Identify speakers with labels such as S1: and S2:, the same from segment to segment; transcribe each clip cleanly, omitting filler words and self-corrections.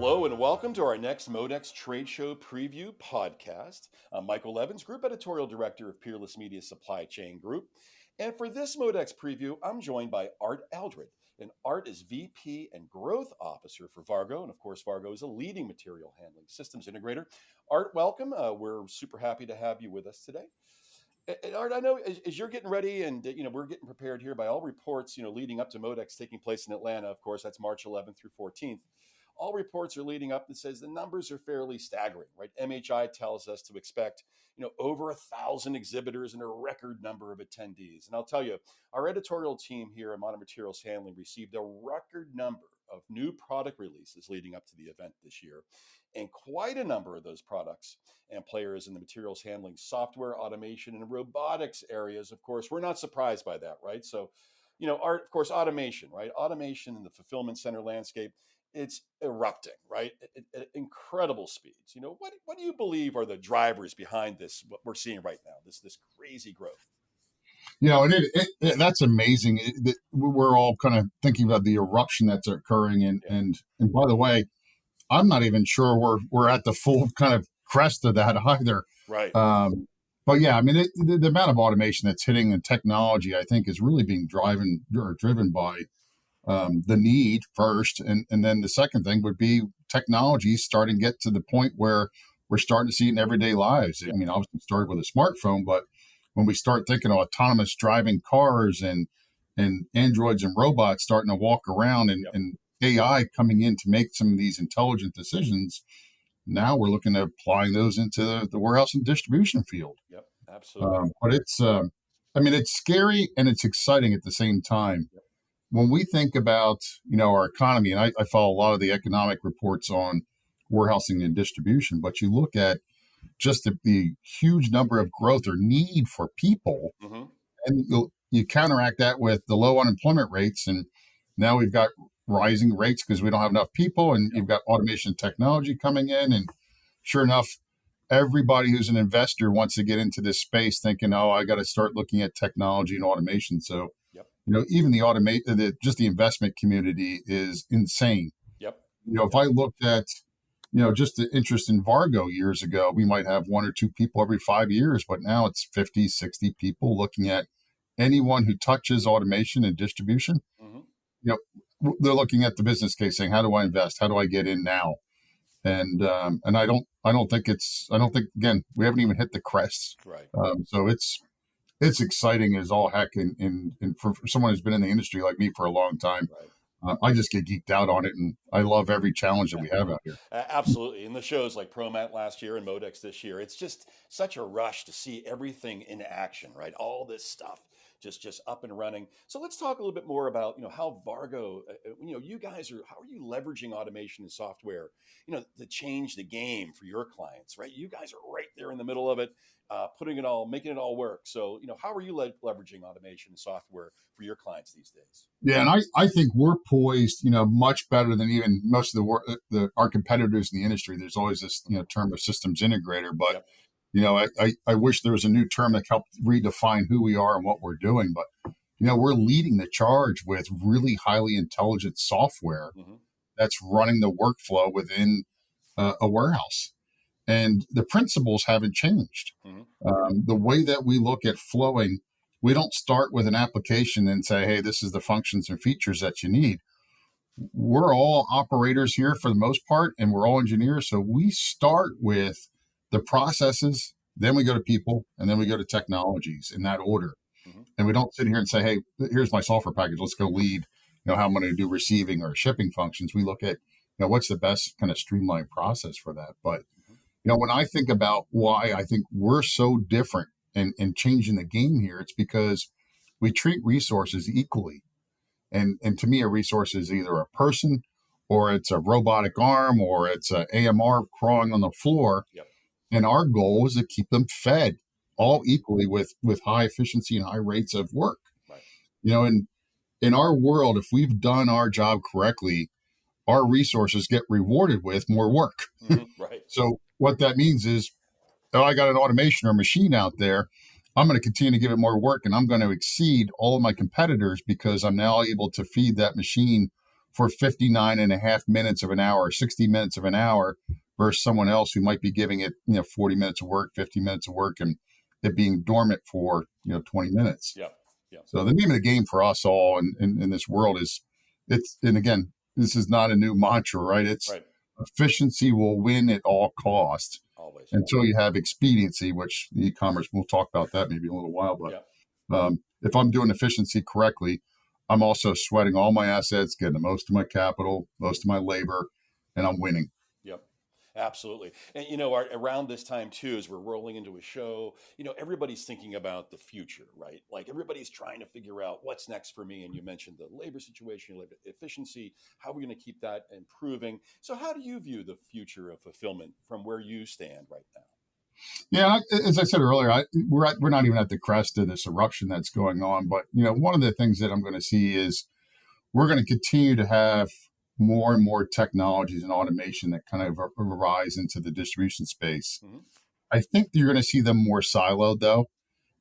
S1: Hello and welcome to our next MODEX Trade Show Preview podcast. I'm Michael Levans, Group Editorial Director of Peerless Media Supply Chain Group. And for this MODEX Preview, I'm joined by Art Eldred. And Art is VP and Growth Officer for VARGO. And of course, VARGO is a leading material handling systems integrator. Art, welcome. We're super happy to have you with us today. And Art, I know as you're getting ready and we're getting prepared here by all reports, leading up to MODEX taking place in Atlanta. Of course, that's March 11th through 14th. All reports are leading up that says the numbers are fairly staggering, right? MHI tells us to expect, over 1,000 exhibitors and a record number of attendees. And I'll tell you, our editorial team here at Modern Materials Handling received a record number of new product releases leading up to the event this year. And quite a number of those products and players in the materials handling, software, automation, and robotics areas. Of course, we're not surprised by that, right? So, Art, of course, automation, right? Automation in the fulfillment center landscape, it's erupting, right? At incredible speeds. What do you believe are the drivers behind this, what we're seeing right now, this crazy growth?
S2: And that's amazing. We're all kind of thinking about the eruption that's occurring. And by the way, I'm not even sure we're at the full kind of crest of that either.
S1: Right.
S2: But yeah, I mean, the amount of automation that's hitting and technology, I think, is really being driven by the need first. And then the second thing would be technology starting to get to the point where we're starting to see it in everyday lives. I mean, obviously it started with a smartphone, but when we start thinking of autonomous driving cars and androids and robots starting to walk around and AI coming in to make some of these intelligent decisions, now we're looking at applying those into the warehouse and distribution field.
S1: Yep, absolutely.
S2: But it's scary and it's exciting at the same time.
S1: Yep.
S2: When we think about, our economy, and I follow a lot of the economic reports on warehousing and distribution, but you look at just the huge number of growth or need for people, and you counteract that with the low unemployment rates. And now we've got rising rates because we don't have enough people, and you've got automation technology coming in. And sure enough, everybody who's an investor wants to get into this space thinking, oh, I got to start looking at technology and automation. So, even just the investment community is insane.
S1: Yep.
S2: If I looked at, just the interest in VARGO years ago, we might have one or two people every 5 years, but now it's 50, 60 people looking at anyone who touches automation and distribution. They're looking at the business case saying, how do I invest? How do I get in now? And I don't think again, we haven't even hit the crest.
S1: Right.
S2: So it's exciting as all heck. And for someone who's been in the industry like me for a long time, I just get geeked out on it, and I love every challenge that we have out here.
S1: Absolutely. And the shows like ProMat last year and MODEX this year, it's just such a rush to see everything in action, right? All this stuff just up and running. So let's talk a little bit more about, how VARGO, you guys how are you leveraging automation and software, to change the game for your clients, right? You guys are right there in the middle of it, making it all work. So, how are you leveraging automation and software for your clients these days?
S2: Yeah, and I think we're poised, much better than even most of our competitors in the industry. There's always this, term of systems integrator, but I wish there was a new term that helped redefine who we are and what we're doing. But, we're leading the charge with really highly intelligent software that's running the workflow within a warehouse. And the principles haven't changed. The way that we look at flowing, we don't start with an application and say, hey, this is the functions and features that you need. We're all operators here for the most part, and we're all engineers. So we start with the processes, then we go to people, and then we go to technologies in that order. And we don't sit here and say, hey, here's my software package. Let's go lead, how I'm going to do receiving or shipping functions. We look at, what's the best kind of streamlined process for that. But, when I think about why I think we're so different and changing the game here, it's because we treat resources equally. And to me, a resource is either a person, or it's a robotic arm, or it's an AMR crawling on the floor. And our goal is to keep them fed all equally with high efficiency and high rates of work. And in our world, if we've done our job correctly, our resources get rewarded with more work. So what that means is, I got an automation or machine out there, I'm going to continue to give it more work, and I'm going to exceed all of my competitors because I'm now able to feed that machine for 59 and a half minutes of an hour, or 60 minutes of an hour, versus someone else who might be giving it, 40 minutes of work, 50 minutes of work, and it being dormant for, 20 minutes.
S1: Yep. Yep.
S2: So the name of the game for us all in this world is, and again, this is not a new mantra, right? It's
S1: right.
S2: Efficiency will win at all cost.
S1: Always.
S2: Until you have expediency, which the e-commerce, we'll talk about that maybe in a little while. But if I'm doing efficiency correctly, I'm also sweating all my assets, getting the most of my capital, most of my labor, and I'm winning.
S1: Yep. Absolutely. And, around this time too, as we're rolling into a show, everybody's thinking about the future, right? Like everybody's trying to figure out what's next for me. And you mentioned the labor situation, labor efficiency, how are we going to keep that improving? So how do you view the future of fulfillment from where you stand right now?
S2: Yeah, as I said earlier, we're not even at the crest of this eruption that's going on. But, one of the things that I'm going to see is we're going to continue to have more and more technologies and automation that kind of arise into the distribution space.
S1: Mm-hmm.
S2: I think you're going to see them more siloed, though,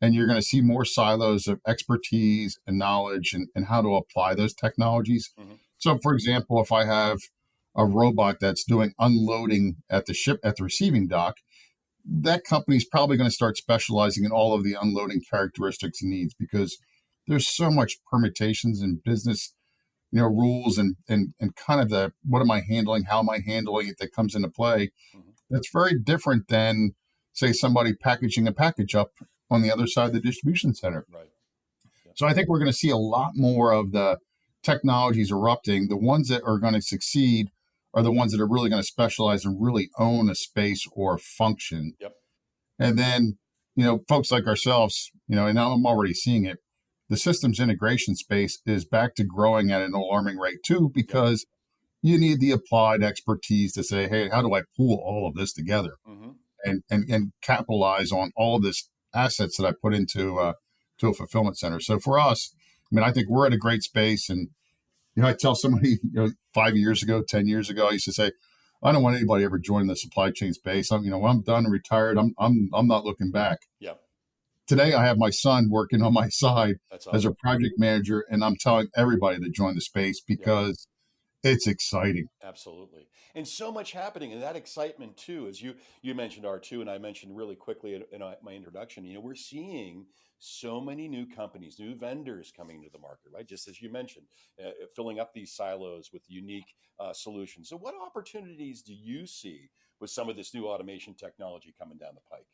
S2: and you're going to see more silos of expertise and knowledge and how to apply those technologies.
S1: Mm-hmm.
S2: So, for example, if I have a robot that's doing unloading at the receiving dock, that company's probably going to start specializing in all of the unloading characteristics and needs, because there's so much permutations in business, rules and kind of the, what am I handling, how am I handling it, that comes into play.
S1: Mm-hmm.
S2: That's very different than, say, somebody packaging a package up on the other side of the distribution center.
S1: Right. Yeah.
S2: So I think we're going to see a lot more of the technologies erupting. The ones that are going to succeed are the ones that are really going to specialize and really own a space or function.
S1: Yep.
S2: And then, folks like ourselves, and I'm already seeing it, the systems integration space is back to growing at an alarming rate too, because you need the applied expertise to say, hey, how do I pull all of this together and capitalize on all of this assets that I put into to a fulfillment center. So for us, I think we're at a great space. And, I tell somebody, 5 years ago, 10 years ago, I used to say, I don't want anybody ever joining the supply chain space. When I'm done and retired, I'm not looking back.
S1: Yeah.
S2: Today, I have my son working on my side as a project manager, and I'm telling everybody to join the space because it's exciting.
S1: Absolutely. And so much happening, and that excitement too, as you mentioned R2, and I mentioned really quickly in my introduction, we're seeing so many new companies, new vendors coming to the market, right? Just as you mentioned, filling up these silos with unique solutions. So what opportunities do you see with some of this new automation technology coming down the pike?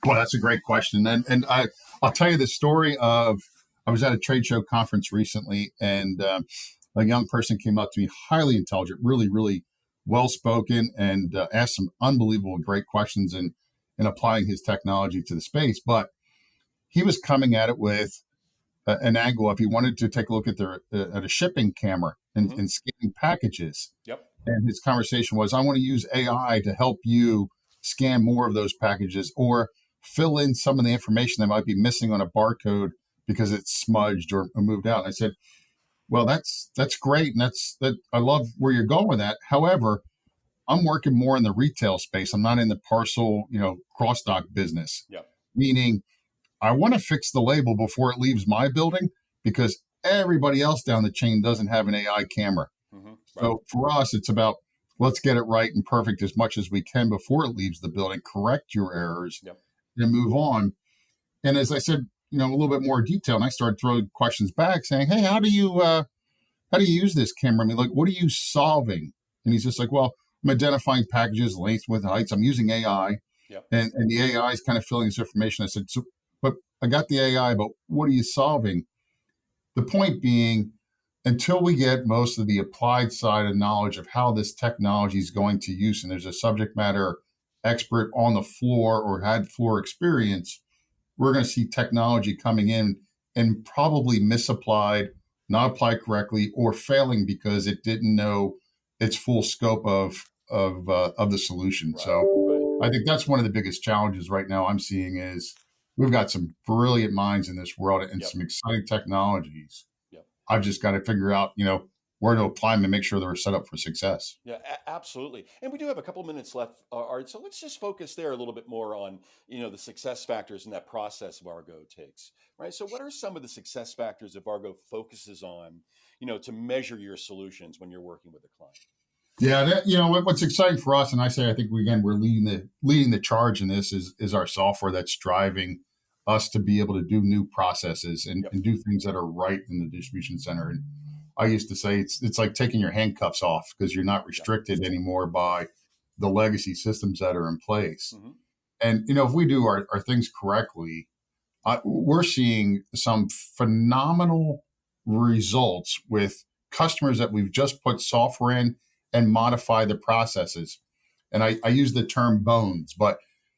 S2: Well, that's a great question. And I'll tell you the story of, I was at a trade show conference recently, and a young person came up to me, highly intelligent, really, really well-spoken, and asked some unbelievable great questions in applying his technology to the space. But he was coming at it with an angle, if he wanted to take a look at a shipping camera and scanning packages.
S1: Yep.
S2: And his conversation was, I want to use AI to help you scan more of those packages, or fill in some of the information that might be missing on a barcode because it's smudged or moved out. And I said, well, that's great. And that I love where you're going with that. However, I'm working more in the retail space. I'm not in the parcel, cross-dock business.
S1: Yep.
S2: Meaning I want to fix the label before it leaves my building, because everybody else down the chain doesn't have an AI camera.
S1: Right.
S2: So for us, it's about, let's get it right and perfect as much as we can before it leaves the building, correct your errors, and move on. And as I said, a little bit more detail, and I started throwing questions back saying, hey, how do you use this camera? Like, what are you solving? And he's just like, well, I'm identifying packages, length, width, heights. I'm using AI. And the AI is kind of filling this information. I said, but I got the AI, but what are you solving? The point being, until we get most of the applied side of knowledge of how this technology is going to use, and there's a subject matter expert on the floor or had floor experience, we're going to see technology coming in and probably misapplied, not applied correctly, or failing because it didn't know its full scope of the solution.
S1: Right.
S2: So I think that's one of the biggest challenges right now I'm seeing is we've got some brilliant minds in this world and some exciting technologies. I've just got to figure out, where to apply them and make sure they're set up for success.
S1: Yeah, absolutely. And we do have a couple minutes left, Art. So let's just focus there a little bit more on, the success factors in that process VARGO takes, right? So what are some of the success factors that VARGO focuses on, to measure your solutions when you're working with a client?
S2: Yeah, what's exciting for us, and I think we're leading the charge in this is our software that's driving us to be able to do new processes and do things that are right in the distribution center. And I used to say it's like taking your handcuffs off because you're not restricted anymore by the legacy systems that are in place.
S1: Mm-hmm.
S2: And if we do our things correctly, we're seeing some phenomenal results with customers that we've just put software in and modify the processes. And I use the term bones, but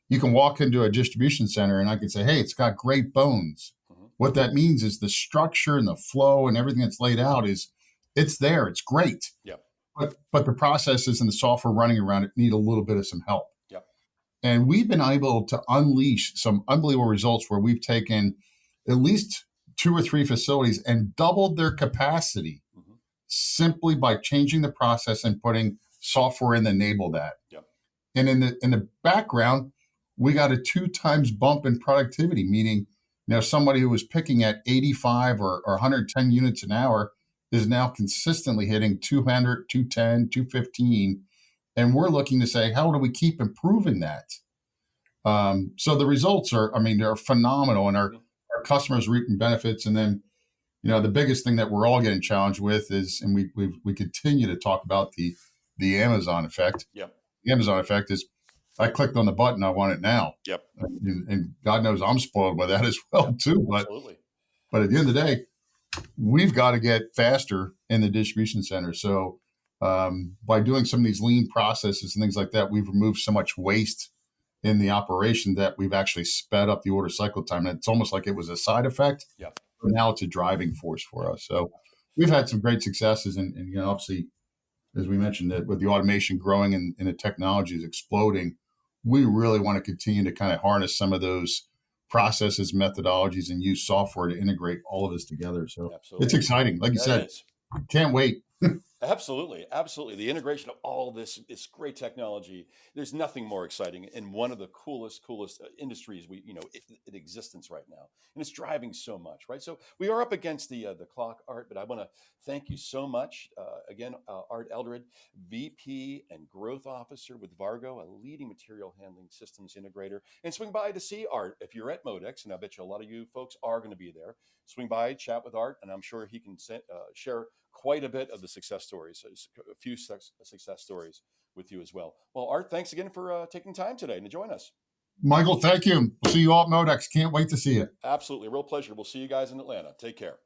S2: you can walk into a distribution center and I can say, hey, it's got great bones. Mm-hmm. What that means is the structure and the flow and everything that's laid out it's there. It's great.
S1: Yep.
S2: But the processes and the software running around it need a little bit of some help.
S1: Yep.
S2: And we've been able to unleash some unbelievable results where we've taken at least 2 or 3 facilities and doubled their capacity simply by changing the process and putting software in to enable that.
S1: Yep.
S2: And in the background, we got a 2 times bump in productivity, meaning somebody who was picking at 85 or 110 units an hour is now consistently hitting 200, 210, 215. And we're looking to say, how do we keep improving that? So the results they're phenomenal, and our customers reaping benefits. And then, the biggest thing that we're all getting challenged with is, and we continue to talk about the Amazon effect.
S1: Yep.
S2: The Amazon effect is, I clicked on the button, I want it now.
S1: Yep.
S2: And God knows I'm spoiled by that as well too.
S1: Absolutely.
S2: But at the end of the day, we've got to get faster in the distribution center. So by doing some of these lean processes and things like that, we've removed so much waste in the operation that we've actually sped up the order cycle time. And it's almost like it was a side effect.
S1: Yep.
S2: But now it's a driving force for us. So we've had some great successes. And obviously, as we mentioned, that with the automation growing and the technology is exploding, we really want to continue to kind of harness some of those processes, methodologies, and use software to integrate all of this together. So It's exciting. Like you said, can't wait.
S1: Absolutely. The integration of all this great technology. There's nothing more exciting and one of the coolest industries in existence right now, and it's driving so much, right? So we are up against the clock, Art, but I want to thank you so much again, Art Eldred, VP and Growth Officer with VARGO, a leading material handling systems integrator, and swing by to see Art if you're at MODEX, and I bet you a lot of you folks are going to be there. Swing by, chat with Art, and I'm sure he can share quite a bit of the success stories, a few success stories with you as well. Well, Art, thanks again for taking time today to join us.
S2: Michael, thank you. We'll see you all at MODEX. Can't wait to see you.
S1: Absolutely. Real pleasure. We'll see you guys in Atlanta. Take care.